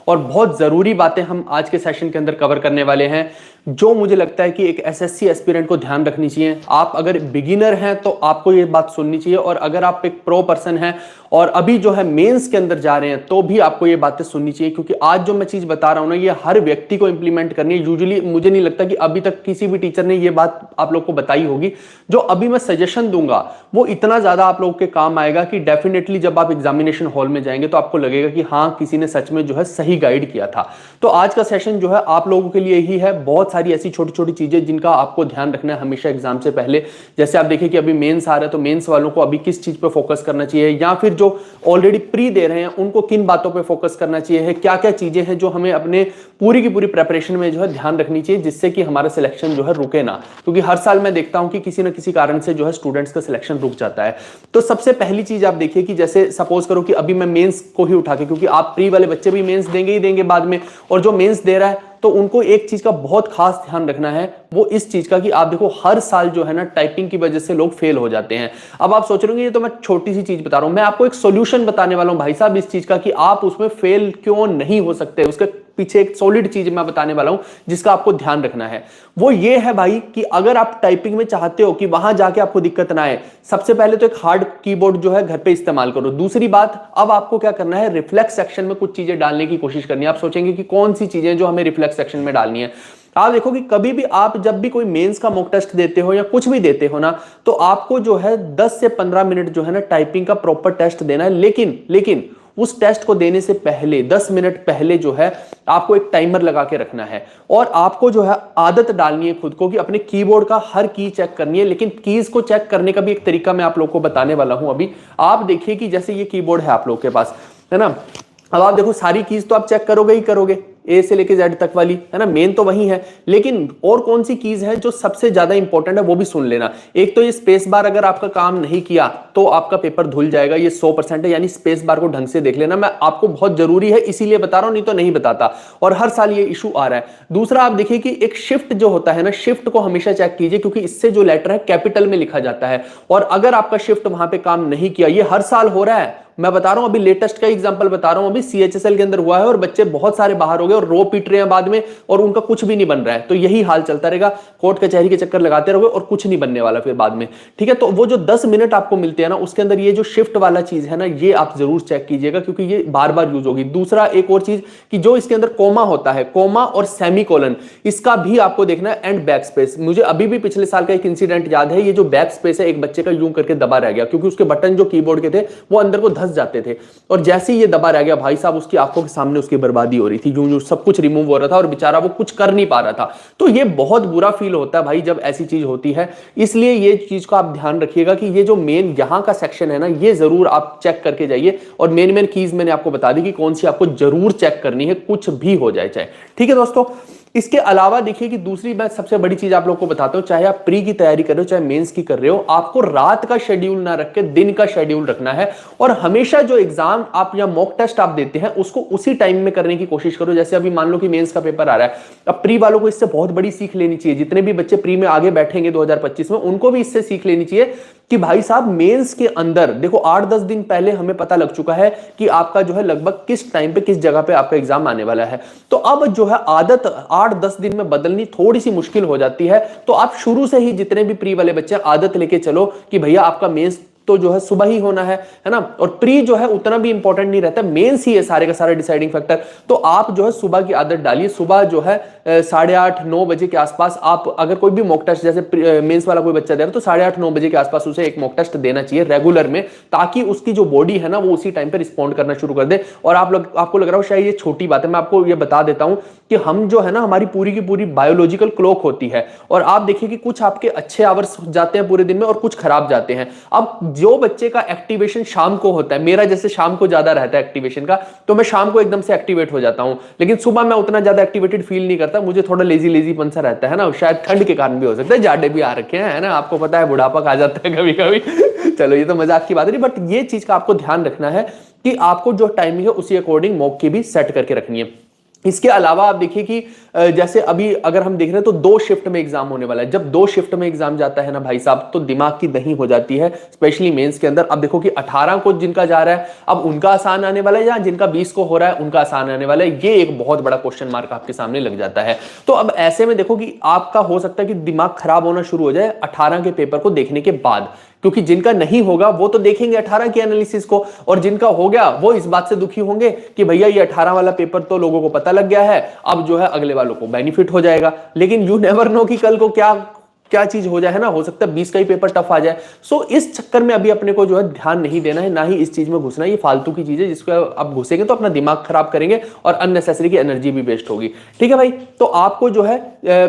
और बहुत जरूरी बातें हम आज के सेशन के अंदर कवर करने वाले हैं, जो मुझे लगता है कि एक एसएससी एस्पिरेंट को ध्यान रखनी चाहिए। आप अगर बिगिनर हैं तो आपको ये बात सुननी चाहिए, और अगर आप एक प्रो पर्सन हैं और अभी जो है मेंस के अंदर जा रहे हैं तो भी आपको ये बातें सुननी चाहिए, क्योंकि आज जो मैं चीज बता रहा हूं ना ये हर व्यक्ति को इंप्लीमेंट करनी है। यूजुअली मुझे नहीं लगता कि अभी तक किसी भी टीचर ने ये बात आप लोग को बताई होगी। जो अभी मैं सजेशन दूंगा वो इतना ज्यादा आप लोगों के काम आएगा कि डेफिनेटली जब आप एग्जामिनेशन हॉल में जाएंगे तो आपको लगेगा कि हाँ, किसी ने सच में जो है सही गाइड किया था। तो आज का सेशन जो है आप लोगों के लिए ही है। बहुत सारी ऐसी छोटी छोटी चीजें जिनका आपको ध्यान रखना है हमेशा एग्जाम से पहले। जैसे आप देखिए कि अभी मेंस आ रहा है तो मेंस वालों को अभी किस चीज पे फोकस करना चाहिए, या फिर जो ऑलरेडी प्री दे रहे हैं उनको किन बातों पे फोकस करना चाहिए है, क्या क्या चीजें हैं जो हमें अपने पूरी की पूरी प्रेपरेशन में जो है ध्यान रखनी चाहिए, जिससे कि हमारा सिलेक्शन जो है रुके ना। क्योंकि हर साल मैं देखता हूं कि किसी ना किसी कारण से जो है स्टूडेंट्स का सिलेक्शन रुक जाता है। तो सबसे पहली चीज आप देखिए कि जैसे सपोज करो कि अभी मैं मेंस को ही उठा के, क्योंकि आप प्री वाले बच्चे भी मेंस देंगे ही देंगे बाद में, और जो मेंस दे रहा है तो उनको एक चीज का बहुत खास ध्यान रखना है, वो इस चीज का कि आप देखो हर साल जो है ना टाइपिंग की वजह से लोग फेल हो जाते हैं। अब आप सोच रहे होंगे ये तो मैं छोटी सी चीज बता रहा हूं, मैं आपको एक सॉल्यूशन बताने वाला हूं भाई साहब इस चीज का कि आप उसमें फेल क्यों नहीं हो सकते। उसके पीछे एक सॉलिड चीज मैं बताने वाला हूं जिसका आपको ध्यान रखना है। वो ये है भाई कि अगर आप टाइपिंग में चाहते हो कि वहां जाके आपको दिक्कत ना आए, सबसे पहले तो एक हार्ड कीबोर्ड जो है घर पे इस्तेमाल करो। दूसरी बात, अब आपको क्या करना है, रिफ्लेक्स सेक्शन में कुछ चीजें डालने की कोशिश करनी है। आप सोचेंगे कि कौन सी चीजें जो हमें रिफ्लेक्स सेक्शन में डालनी है। आप देखो कि कभी भी आप जब भी कोई मेंस का मॉक टेस्ट देते हो या कुछ भी देते हो ना, तो आपको जो है 10 से 15 मिनट जो है ना टाइपिंग का प्रॉपर टेस्ट देना है। लेकिन उस टेस्ट को देने से पहले 10 मिनट पहले जो है आपको एक टाइमर लगा के रखना है, और आपको जो है आदत डालनी है खुद को कि अपने कीबोर्ड का हर की चेक करनी है। लेकिन कीज को चेक करने का भी एक तरीका मैं आप लोगों को बताने वाला हूं अभी। आप देखिए कि जैसे ये कीबोर्ड है आप लोगों के पास, है ना। अब आप देखो सारी कीज तो आप चेक करोगे ही करोगे, ए से लेके जेड तक वाली, है ना, मेन तो वही है। लेकिन और कौन सी कीज है जो सबसे ज्यादा इंपॉर्टेंट है वो भी सुन लेना। एक तो ये स्पेस बार अगर आपका काम नहीं किया तो आपका पेपर धुल जाएगा, ये 100% है, यानी स्पेस बार को ढंग से देख लेना। मैं आपको बहुत जरूरी है इसीलिए बता रहा हूं, नहीं तो नहीं बताता, और हर साल ये इशू आ रहा है। दूसरा आप देखिए कि एक शिफ्ट जो होता है ना, शिफ्ट को हमेशा चेक कीजिए, क्योंकि इससे जो लेटर है कैपिटल में लिखा जाता है, और अगर आपका शिफ्ट वहां पे काम नहीं किया, ये हर साल हो रहा है। मैं बता रहा हूं, अभी लेटेस्ट का एग्जांपल बता रहा हूं, अभी सीएचएसएल के अंदर हुआ है और बच्चे बहुत सारे बाहर हो गए और रो पीट रहे हैं बाद में, और उनका कुछ भी नहीं बन रहा है। तो यही हाल चलता रहेगा, कोर्ट कचहरी के चक्कर लगाते रहोगे और कुछ नहीं बनने वाला फिर बाद में, ठीक है। तो वो जो 10 मिनट आपको मिलते हैं ना, उसके अंदर ये जो शिफ्ट वाला चीज है ना, ये आप जरूर चेक कीजिएगा, क्योंकि ये बार बार यूज होगी। दूसरा एक और चीज कि जो इसके अंदर कोमा होता है, कोमा और सेमीकोलन, इसका भी आपको देखना है, एंड बैक स्पेस। मुझे अभी भी पिछले साल का एक इंसिडेंट याद है, ये जो बैक स्पेस है एक बच्चे का यूं करके दबा रह गया, क्योंकि उसके बटन जो कीबोर्ड के थे वो अंदर को धंस जाते थे, और जैसे ही ये दबा रह गया भाई साहब उसकी आंखों के सामने उसकी बर्बादी हो रही थी, यूं सब कुछ रिमूव हो रहा था और बेचारा वो कुछ कर नहीं पा रहा था। तो ये बहुत बुरा फील होता है भाई जब ऐसी चीज होती है। इसलिए ये चीज को आप ध्यान रखिएगा कि ये जो मेन यहां का सेक्शन है ना, ये जरूर आप चेक करके जाइए, और मेन कीज मैंने आपको बता दी कि कौन सी आपको जरूर चेक करनी है, कुछ भी हो जाए चाहे, ठीक है दोस्तों। इसके अलावा देखिए कि दूसरी मैं सबसे बड़ी चीज आप लोगों को बताता हूं, चाहे आप प्री की तैयारी कर रहे हो चाहे मेंस की कर रहे हो, आपको रात का शेड्यूल ना रख के दिन का शेड्यूल रखना है, और हमेशा जो एग्जाम आप या मॉक टेस्ट आप देते हैं उसको उसी टाइम में करने की कोशिश करो। जैसे अभी मान लो कि मेंस का पेपर आ रहा है, अब प्री वालों को इससे बहुत बड़ी सीख लेनी चाहिए। जितने भी बच्चे प्री में आगे बैठेंगे 2025 में, उनको भी इससे सीख लेनी चाहिए कि भाई साहब मेंस के अंदर देखो 8-10 दिन पहले हमें पता लग चुका है कि आपका जो है लगभग किस टाइम पे किस जगह पे आपका एग्जाम आने वाला है। तो अब जो है आदत 8-10 दिन में बदलनी थोड़ी सी मुश्किल हो जाती है। तो आप शुरू से ही जितने भी प्री वाले बच्चे आदत लेके चलो कि भैया आपका मेंस तो जो है सुबह ही होना है ना, और प्री जो है उतना भी इंपॉर्टेंट नहीं रहता, मेंस ही है सारे का सारा डिसाइडिंग फैक्टर। तो आप जो है सुबह की आदत डालिए, सुबह जो है 8:30-9 बजे के आसपास आप अगर कोई भी मॉक टेस्ट जैसे मेंस वाला कोई बच्चा दे रहा है तो 8:30-9 बजे के आसपास उसे एक मॉक टेस्ट देना चाहिए रेगुलर में, ताकि उसकी जो बॉडी है ना वो उसी टाइम पे रिस्पॉन्ड करना शुरू कर दे। और आपको लग रहा हो शायद ये छोटी बात है, मैं आपको ये बता देता हूं कि हम जो है ना, हमारी पूरी की पूरी बायोलॉजिकल क्लॉक होती है, और आप देखिए कि कुछ आपके अच्छे आवर्स जाते हैं पूरे दिन में और कुछ खराब जाते हैं। अब जो बच्चे का एक्टिवेशन शाम को होता है, मेरा जैसे शाम को ज्यादा रहता है एक्टिवेशन का, तो मैं शाम को एकदम से एक्टिवेट हो जाता हूं, लेकिन सुबह मैं उतना ज्यादा एक्टिवेटेड फील नहीं करता, मुझे थोड़ा लेजी पन सा रहता है ना, शायद ठंड के कारण भी हो सकता है, जाड़े भी आ रखे हैं, है ना, आपको पता है बुढ़ापा खा जाता है कभी कभी। चलो ये तो मजाक की बात नहीं, बट ये चीज का आपको ध्यान रखना है कि आपको जो टाइमिंग है उसी अकॉर्डिंग मॉक की भी सेट करके रखनी है। इसके अलावा आप देखिए कि जैसे अभी अगर हम देख रहे हैं तो 2 शिफ्ट में एग्जाम होने वाला है। जब 2 शिफ्ट में एग्जाम जाता है ना भाई साहब, तो दिमाग की दही हो जाती है, स्पेशली मेंस के अंदर। अब देखो कि 18 को जिनका जा रहा है, अब उनका आसान आने वाला है, या जिनका 20 को हो रहा है उनका आसान आने वाला है, ये एक बहुत बड़ा क्वेश्चन मार्क आपके सामने लग जाता है। तो अब ऐसे में देखो कि आपका हो सकता है कि दिमाग खराब होना शुरू हो जाए 18 के पेपर को देखने के बाद, क्योंकि जिनका नहीं होगा वो तो देखेंगे 18 की एनालिसिस को, और जिनका हो गया वो इस बात से दुखी होंगे कि भैया ये 18 वाला पेपर तो लोगों को पता लग गया है, अब जो है अगले वालों को बेनिफिट हो जाएगा। लेकिन यू नेवर नो कि कल को क्या क्या चीज हो जाए, है ना, हो सकता है 20 का ही पेपर टफ आ जाए। सो इस चक्कर में अभी अपने को जो है ध्यान नहीं देना है, ना ही इस चीज में घुसना है। ये फालतू की चीज है जिसको आप घुसेंगे तो अपना दिमाग खराब करेंगे और अननेसेसरी की एनर्जी भी वेस्ट होगी। ठीक है भाई, तो आपको जो है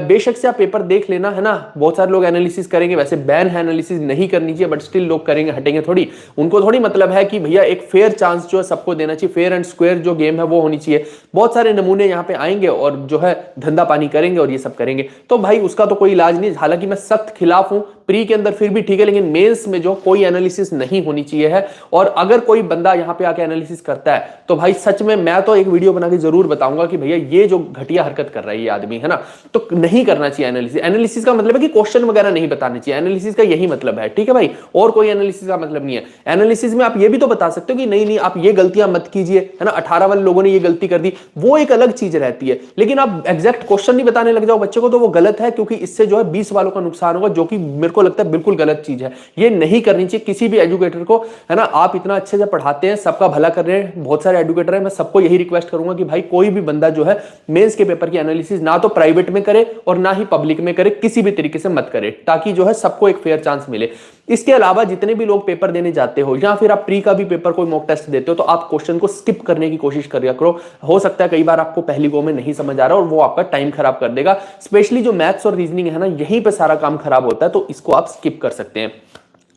बेशक से आप पेपर देख लेना, है ना। बहुत सारे लोग एनालिसिस करेंगे, वैसे बैन है एनालिसिस नहीं करनी चाहिए, बट स्टिल लोग करेंगे, हटेंगे थोड़ी। उनको थोड़ी मतलब है कि भैया एक फेयर चांस जो है सबको देना चाहिए, फेयर एंड स्क्वायर जो गेम है वो होनी चाहिए। बहुत सारे नमूने यहाँ पे आएंगे और जो है धंधा पानी करेंगे और ये सब करेंगे, तो भाई उसका तो कोई इलाज नहीं। हालांकि मैं सख्त खिलाफ हूं, प्री के अंदर फिर भी ठीक है, लेकिन मेंस में जो कोई एनालिसिस नहीं होनी चाहिए है। और अगर कोई बंदा यहां पे आके एनालिसिस करता है तो भाई सच में मैं तो एक वीडियो बना के जरूर बताऊंगा कि भैया ये जो घटिया हरकत कर रहा है ये आदमी, है ना, तो नहीं करना चाहिए एनालिसिस। एनालिसिस का मतलब है कि क्वेश्चन वगैरह नहीं बताने चाहिए, एनालिसिस का यही मतलब है। ठीक है भाई, और कोई एनालिसिस का मतलब नहीं है। एनालिसिस में आप ये भी तो बता सकते हो कि नहीं नहीं आप ये गलतियां मत कीजिए, है ना, 18 वाले लोगों ने ये गलती कर दी, वो एक अलग चीज रहती है। लेकिन आप एग्जैक्ट क्वेश्चन नहीं बताने लग जाओ बच्चे को, तो वो गलत है, क्योंकि इससे जो है 20 वालों का नुकसान होगा, जो कि मेरे को लगता है बिल्कुल गलत चीज है। ये नहीं करनी चाहिए किसी भी एजुकेटर को, है ना। आप इतना अच्छे से पढ़ाते हैं, सबका भला कर रहे हैं, बहुत सारे एजुकेटर हैं, मैं सबको यही रिक्वेस्ट करूंगा कि भाई कोई भी बंदा जो है मेंस के पेपर की एनालिसिस ना तो प्राइवेट में करे और ना ही पब्लिक में करे, किसी भी तरीके से मत करे, ताकि जो है सबको एक फेयर चांस मिले। इसके अलावा जितने भी लोग पेपर देने जाते हो, या फिर आप प्री का भी पेपर कोई मॉक टेस्ट देते हो, तो आप क्वेश्चन को स्किप करने की कोशिश करिए करो। हो सकता है कई बार आपको पहली गो में नहीं समझ आ रहा और वो आपका टाइम खराब कर देगा। स्पेशली जो मैथ्स और रीजनिंग है ना, यहीं पे सारा काम खराब होता है, तो इसको आप स्किप कर सकते हैं।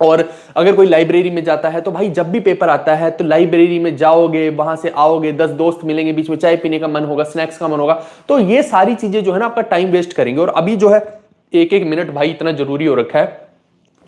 और अगर कोई लाइब्रेरी में जाता है तो भाई जब भी पेपर आता है तो लाइब्रेरी में जाओगे, वहां से आओगे, 10 दोस्त मिलेंगे, बीच में चाय पीने का मन होगा, स्नैक्स का मन होगा, तो ये सारी चीजें जो है ना आपका टाइम वेस्ट करेंगे। और अभी जो है एक एक मिनट भाई इतना जरूरी हो रखा है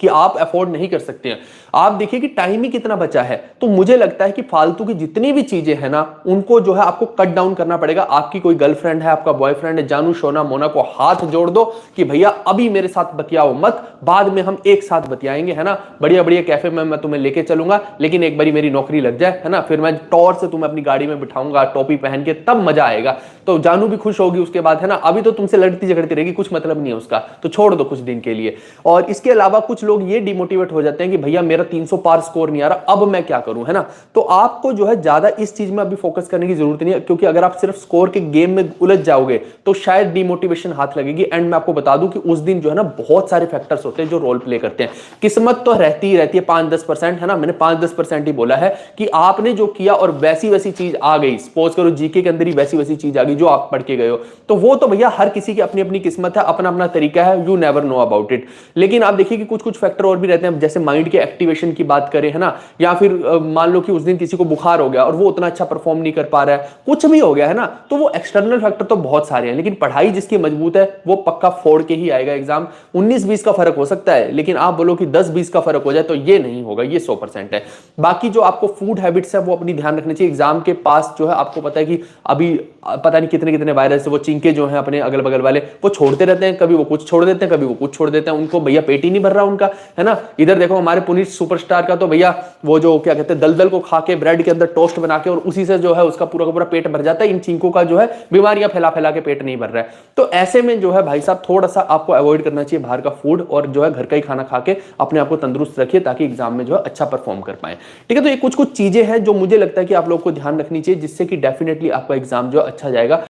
कि आप अफोर्ड नहीं कर सकते हैं। आप देखिए कि टाइम ही कितना बचा है, तो मुझे लगता है कि फालतू की जितनी भी चीजें हैं ना उनको जो है आपको कट डाउन करना पड़ेगा। आपकी कोई गर्लफ्रेंड है, आपका बॉयफ्रेंड है, जानू सोना मोना को हाथ जोड़ दो कि भैया अभी मेरे साथ बतियाओ मत, बाद में हम एक साथ बतियाएंगे, है ना। बढ़िया बढ़िया कैफे में मैं तुम्हें लेके चलूंगा, लेकिन एक बारी मेरी नौकरी लग जाए, है ना, फिर मैं टॉर से तुम्हें अपनी गाड़ी में बिठाऊंगा टोपी पहन के, तब मजा आएगा। तो जानू भी खुश होगी उसके बाद, है ना। अभी तो तुमसे लड़ती झगड़ती रहेगी, कुछ मतलब नहीं है उसका, तो छोड़ दो कुछ दिन के लिए। और इसके अलावा कुछ लोग ये डिमोटिवेट हो जाते हैं कि भैया मेरा 300 पार स्कोर नहीं आ रहा, अब मैं क्या करूं, है ना। तो आपको जो है ज्यादा इस चीज में अभी फोकस करने की जरूरत नहीं है, क्योंकि अगर आप सिर्फ स्कोर के गेम में उलझ जाओगे तो शायद डिमोटिवेशन हाथ लगेगी। एंड मैं आपको बता दूं कि उस दिन जो है ना बहुत सारे फैक्टर्स होते हैं जो रोल प्ले करते हैं। किस्मत तो रहती ही रहती है 5-10%, है ना, मैंने 5-10% ही बोला है कि आपने जो किया और वैसी वैसी चीज आ गई, सपोज करो जीके के अंदर ही वैसी वैसी चीज आ गई जो आप पढ़ के गए हो, तो वो तो भैया हर किसी की अपनी अपनी किस्मत है, अपना अपना तरीका है, you never know about it. लेकिन आप देखिए कि कुछ कुछ फैक्टर और भी रहते हैं, जैसे माइंड के एक्टिवेशन की बात करें, है ना, या फिर मान लो कि उस दिन किसी को बुखार हो गया और वो उतना अच्छा परफॉर्म नहीं कर पा रहा है, कुछ भी हो गया, है ना, तो वो एक्सटर्नल फैक्टर तो बहुत सारे हैं, लेकिन पढ़ाई जिसकी मजबूत है वो पक्का फोड़ के ही आएगा एग्जाम। 19-20 का फर्क हो सकता है, लेकिन आप बोलो कि 10-20 का फर्क हो जाए तो ये नहीं होगा, ये 100% है। बाकी जो आपको फूड हैबिट्स है वो अपनी ध्यान रखनी चाहिए। एग्जाम के पास जो है आपको पता है कि अभी पता नहीं कितने कितने वायरस है, वो चिंके जो है अपने अगल बगल वाले वो छोड़ते रहते हैं, कभी वो कुछ छोड़ देते हैं, कभी वो कुछ छोड़ देते हैं, उनको भैया पेट ही नहीं भर रहा उनका, है ना। इधर देखो हमारे पुनीत सुपरस्टार का तो भैया वो जो क्या कहते हैं दलदल को खा के ब्रेड के अंदर टोस्ट बना के और उसी से जो है उसका पूरा का पूरा पेट भर जाता है। इन चिंकों का जो है बीमारियां फैला फैला के पेट नहीं भर रहा है। तो ऐसे में जो है भाई साहब थोड़ा सा आपको अवॉइड करना चाहिए बाहर का फूड, और जो है घर का ही खाना खा के अपने आप को तंदुरुस्त रखिए ताकि एग्जाम में जो है अच्छा परफॉर्म कर पाए। ठीक है, तो ये कुछ कुछ चीजें हैं जो मुझे लगता है कि आप लोग को ध्यान रखनी चाहिए, जिससे कि डेफिनेटली आपका एग्जाम जो अच्छा जाएगा।